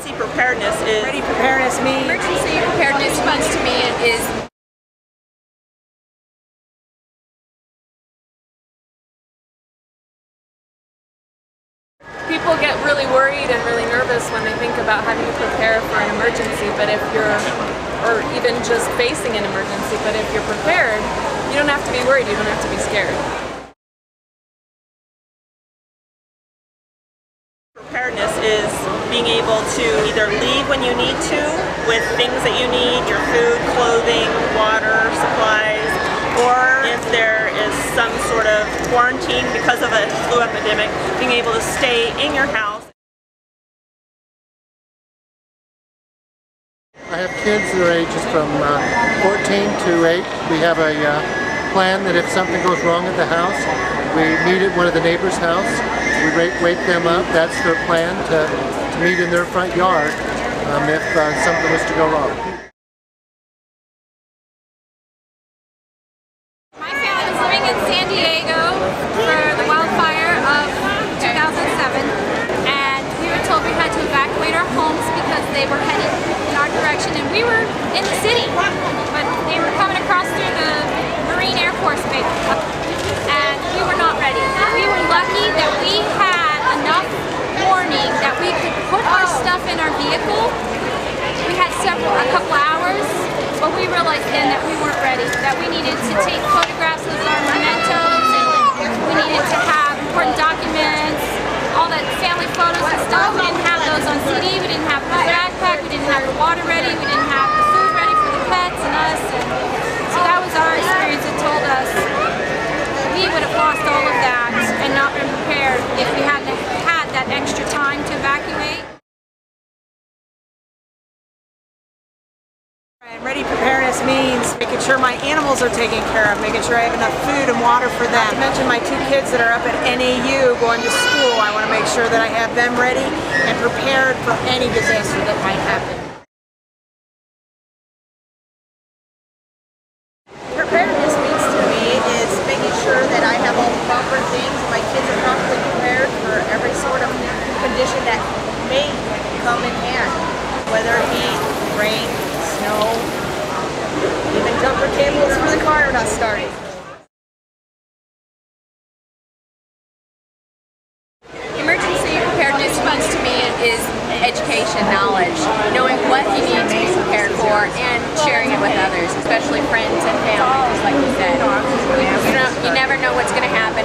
Emergency preparedness is... Preparedness means... Emergency preparedness means to me is people get really worried and really nervous when they think about having to prepare for an emergency, but if you're, or even just facing an emergency, but if you're prepared, you don't have to be worried, you don't have to be scared. Preparedness is being able to either leave when you need to with things that you need, your food, clothing, water, supplies, or if there is some sort of quarantine because of a flu epidemic, being able to stay in your house. I have kids that are ages from 14 to 8. We have a plan that if something goes wrong at the house, we meet at one of the neighbors' house. We wake them up. That's their plan, to meet in their front yard if something was to go wrong. My family was living in San Diego for the wildfire of 2007, and we were told we had to evacuate our homes because they were headed in our direction, and we were in the city, but they were coming across through the Marine Air Force base, and we were not ready. We were lucky that we had enough warning that we could put our stuff in our vehicle. We had a couple hours, but we realized then that we weren't ready, that we needed to take photographs of our mementos, and we needed to have important documents, all that family photos and stuff. We didn't have those on CD, we didn't have the backpack, we didn't have the water ready, we didn't have the food ready for the pets and us, and so that was our experience that told us we would have lost all of that and not been prepared if we hadn't had that extra time to evacuate. Ready preparedness means making sure my animals are taken care of, making sure I have enough food and water for them. Not to mention my 2 kids that are up at NAU going to school. I want to make sure that I have them ready and prepared for any disaster that might happen. Preparedness means to me is making sure that I have all the proper things, my kids are properly prepared for every sort of condition that may come in hand, whether it be rain, snow, even jumper cables for the car not starting. Emergency preparedness means to me is education, knowledge, knowing what you need to be prepared for and sharing it with others, especially friends and family, just like you said. You never know what's going to happen